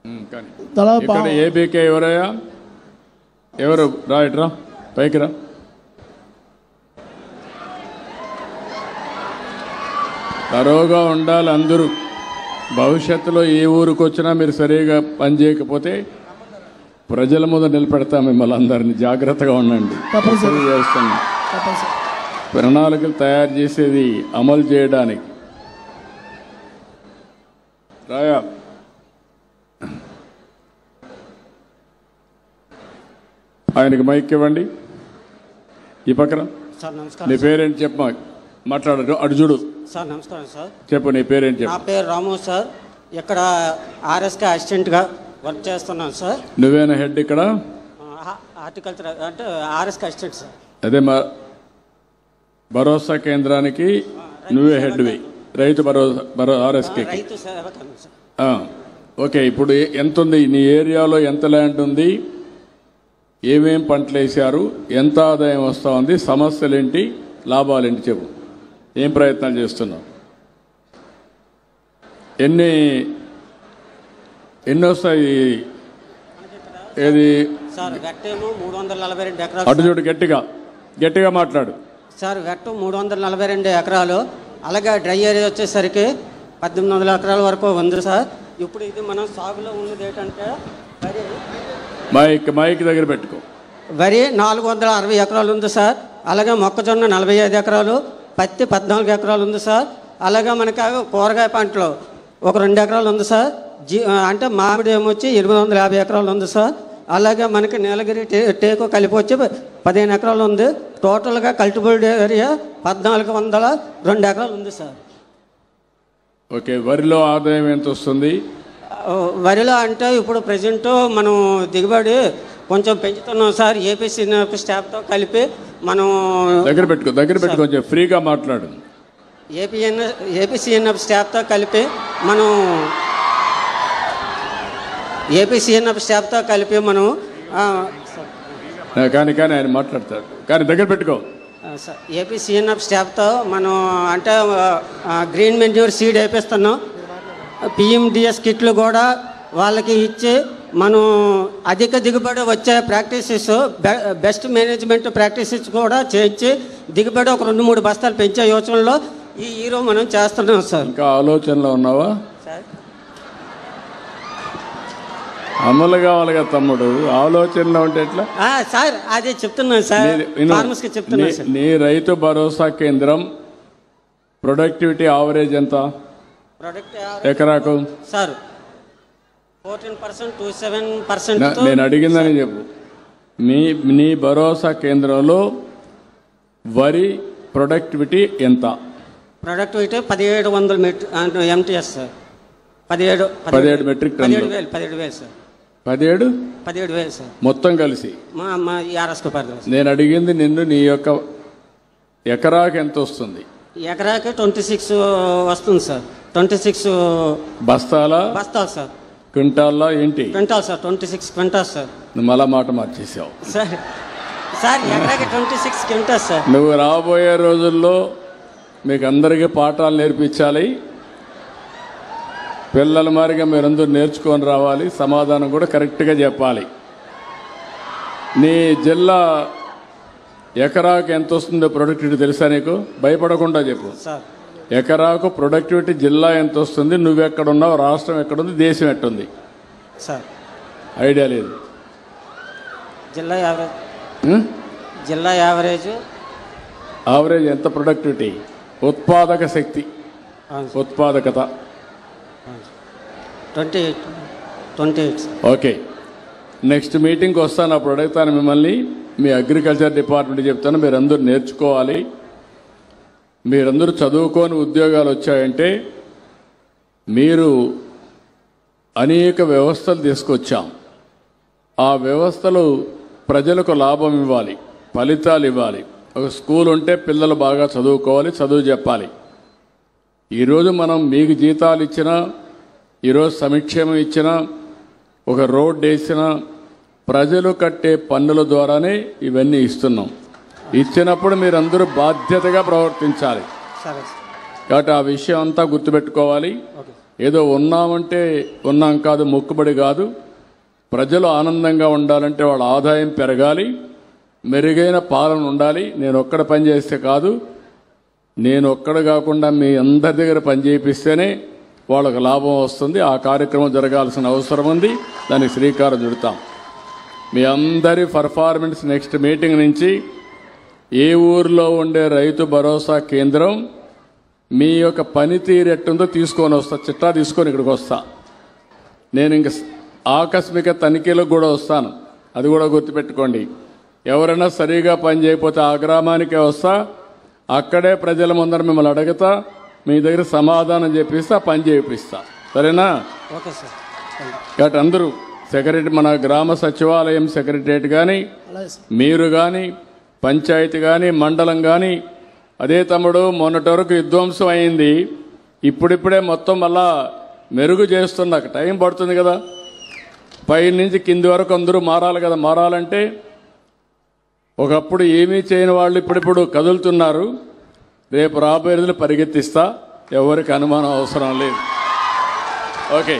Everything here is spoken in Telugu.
ఇక్కడ ఏబీకే ఎవరయ్యా? ఎవరు? రా పైకి రా. తరోగా ఉండాలి అందరూ. భవిష్యత్తులో ఏ ఊరికి వచ్చినా మీరు సరిగా పనిచేయకపోతే ప్రజల ముందు నిలబెడతాం మిమ్మల్ని అందరినీ. జాగ్రత్తగా ఉండండి. చేస్తున్నాం ప్రణాళికలు తయారు చేసేది అమలు చేయడానికి. రాయా ఆయనకి మైక్ ఇవ్వండి. ఈ పక్కన నీ పేరేంటి చెప్ప మాట్లాడు. అటు చూడు సార్. నమస్కారం సార్. చెప్పు నీ పేరేంటి చెప్పు. నా పేరు రాము సార్. ఇక్కడ ఆర్ఎస్కే అసిస్టెంట్గా వర్క్ చేస్తున్నాను సార్. నువ్వేనా హెడ్ ఇక్కడ? హార్టికల్చర్ అంటే ఆర్ఎస్కే అసిస్టెంట్ సార్. అదే మా భరోసా కేంద్రానికి నువ్వే హెడ్వి. రైతు భరోసా ఆర్ఎస్కే రైతు సేవ కేంద్రం సార్. ఓకే. ఇప్పుడు ఎంత ఉంది నీ ఏరియాలో? ఎంత ల్యాండ్ ఉంది? ఏమేం పంటలు వేశారు? ఎంత ఆదాయం వస్తూ ఉంది? సమస్యలేంటి? లాభాలేంటి చెప్పు. ఏం ప్రయత్నాలు చేస్తున్నావు? ఎన్ని వస్తాయి? ఏది సార్? వెట్టేమో 342 ఎకరాలు. అటు చూడు, గట్టిగా మాట్లాడు సార్. వెట్టు 342 ఎకరాలు. అలాగే డ్రై ఏరియా వచ్చేసరికి 1800 ఎకరాల వరకు ఉంది సార్. ఇప్పుడు ఇది మనం సాగులో ఉన్నది ఏంటంటే మైక్ దగ్గర పెట్టుకో. వరి 460 ఎకరాలు ఉంది సార్. అలాగే మొక్కజొన్న 45 ఎకరాలు, పత్తి 14 ఎకరాలు ఉంది సార్. అలాగే మనకి కూరగాయ పంటలు ఒక 2 ఎకరాలు ఉంది సార్. అంటే మామిడి ఏమొచ్చి 850 ఎకరాలు ఉంది సార్. అలాగే మనకి నీలగిరి టేకు కలిపి వచ్చి 15 ఎకరాలు ఉంది. టోటల్గా కల్టిబుల్డ్ ఏరియా 1402 ఎకరాలు ఉంది సార్. ఓకే. వరిలో ఆదాయం ఎంత వస్తుంది? వరిలో అంటే ఇప్పుడు ప్రజెంట్ మనం దిగుబడి కొంచెం పెంచుతున్నాం సార్. ఏపీసీఎన్ఎఫ్ స్టాఫ్తో కలిపి మనం దగ్గర పెట్టుకో కొంచెం ఫ్రీగా మాట్లాడు. ఏపీసీఎన్ఎఫ్ స్టాఫ్తో కలిపి మనం కానీ ఆయన మాట్లాడతాడు. కానీ దగ్గర పెట్టుకో. ఏపీసీఎన్ఎఫ్ స్టాఫ్తో మనం అంటే గ్రీన్ మెన్యూర్ సీడ్ వేపిస్తున్నాం. పిఎండిఎస్ కిట్లు కూడా వాళ్ళకి ఇచ్చి మనం అధిక దిగుబడి వచ్చే ప్రాక్టీసెస్, బెస్ట్ మేనేజ్మెంట్ ప్రాక్టీసెస్ కూడా చేయించి దిగుబడి ఒక 2-3 బస్తాలు పెంచే యోచనలో ఈరోజు మనం చేస్తున్నాం సార్. ఇంకా ఆలోచనలో ఉన్నావా సార్? అమలు కావాలిగా తమ్ముడు. ఆలోచనలో ఉంటే ఎట్లా సార్? అదే చెప్తున్నాను సార్. ఫార్మర్స్కి చెప్తున్నాను సార్. నీ రైతు భరోసా కేంద్రం ప్రొడక్టివిటీ యావరేజ్ ఎంత ఎకరాకు సార్? 14% to 7%. నేను అడిగిందని చెప్పు. నీ భరోసా కేంద్రంలో వరి ప్రొడక్టివిటీ ఎంత? Productivity 1700 MTS sir. 17 metric ton. 17,000 sir. 17,000 sir మొత్తం కలిసి. మా ఆర్ఎస్కే పరిధి. నేను అడిగింది నిన్ను, నీ యొక్క ఎకరాకి ఎంత వస్తుంది? ఎకరాకి 26 వస్తుంది సార్. 26 బస్తాలు సార్. క్వింటాల్లో ఏంటి? Quintal sir. 26 quintal sir. నువ్వు మళ్ళా మాట మార్చేసావు సార్. ఎకరాకి 26 క్వింటాల్ సార్. నువ్వు రాబోయే రోజుల్లో మీకు అందరికీ పాఠాలు నేర్పించాలి. పిల్లల మారిగా మీరందరూ నేర్చుకొని రావాలి. సమాధానం కూడా కరెక్ట్గా చెప్పాలి. నీ జిల్లా ఎకరాకు ఎంత వస్తుందో ప్రొడక్టివిటీ తెలుసా నీకు? భయపడకుండా చెప్పు. ఎకరాకు ప్రొడక్టివిటీ జిల్లా ఎంత వస్తుంది? నువ్వెక్కడున్నావు? రాష్ట్రం ఎక్కడుంది? దేశం ఎట్టుంది? సార్ ఐడియా లేదు. జిల్లా యావరేజ్ ఎంత ప్రొడక్టివిటీ? ఉత్పాదక శక్తి, ఉత్పాదకత 28. ఓకే. నెక్స్ట్ మీటింగ్కి వస్తాను, అప్పుడు అడుగుతాను మిమ్మల్ని. మీ అగ్రికల్చర్ డిపార్ట్మెంట్ చెప్తాను. మీరందరూ నేర్చుకోవాలి. మీరందరూ చదువుకొని ఉద్యోగాలు వచ్చాయంటే మీరు అనేక వ్యవస్థలు తీసుకొచ్చాం. ఆ వ్యవస్థలు ప్రజలకు లాభం ఇవ్వాలి, ఫలితాలు ఇవ్వాలి. ఒక స్కూల్ ఉంటే పిల్లలు బాగా చదువుకోవాలి, చదువు చెప్పాలి. ఈరోజు మనం మీకు జీతాలు ఇచ్చినా, ఈరోజు సంక్షేమం ఇచ్చినా, ఒక రోడ్డు వేసినా ప్రజలు కట్టే పన్నుల ద్వారానే ఇవన్నీ ఇస్తున్నాం. ఇచ్చినప్పుడు మీరందరూ బాధ్యతగా ప్రవర్తించాలి. కాబట్టి ఆ విషయం అంతా గుర్తుపెట్టుకోవాలి. ఏదో ఉన్నామంటే ఉన్నాం కాదు, మొక్కుబడి కాదు. ప్రజలు ఆనందంగా ఉండాలంటే వాళ్ళ ఆదాయం పెరగాలి, మెరుగైన పాలన ఉండాలి. నేను ఒక్కడ పని చేస్తే కాదు, నేను ఒక్కడ కాకుండా మీ అందరి దగ్గర పని చేయిస్తేనే వాళ్ళకు లాభం వస్తుంది. ఆ కార్యక్రమం జరగాల్సిన అవసరం ఉంది. దానికి శ్రీకారం చుడతాం. మీ అందరి పర్ఫార్మెన్స్ నెక్స్ట్ మీటింగ్ నుంచి ఏ ఊర్లో ఉండే రైతు భరోసా కేంద్రం మీ యొక్క పనితీరు ఎట్టుందో తీసుకొని వస్తా, చిట్టా తీసుకొని ఇక్కడికి వస్తా. నేను ఇంక ఆకస్మిక తనిఖీలకు కూడా వస్తాను, అది కూడా గుర్తుపెట్టుకోండి. ఎవరైనా సరిగా పని చేయకపోతే ఆ గ్రామానికే వస్తా, అక్కడే ప్రజల ముందర మిమ్మల్ని అడుగుతా, మీ దగ్గర సమాధానం చెప్పిస్తా, పని చేయిస్తా. సరేనా? Okay sir. కాబట్టి అందరూ సెక్రటరీ, మన గ్రామ సచివాలయం సెక్రటరియట్ కానీ, మీరు కానీ, పంచాయతీ కానీ, మండలం కానీ, అదే తమ్ముడు మొన్నటి వరకు విధ్వంసం అయింది, ఇప్పుడిప్పుడే మొత్తం మళ్ళా మెరుగు చేస్తున్నా. టైం పడుతుంది కదా, పై నుంచి కింది వరకు అందరూ మారాలి కదా. మారాలంటే ఒకప్పుడు ఏమీ చేయని వాళ్ళు ఇప్పుడిప్పుడు కదులుతున్నారు. రేపు రాబోయే రోజులు పరిగెత్తిస్తా, ఎవరికి అనుమానం అవసరం లేదు. ఓకే.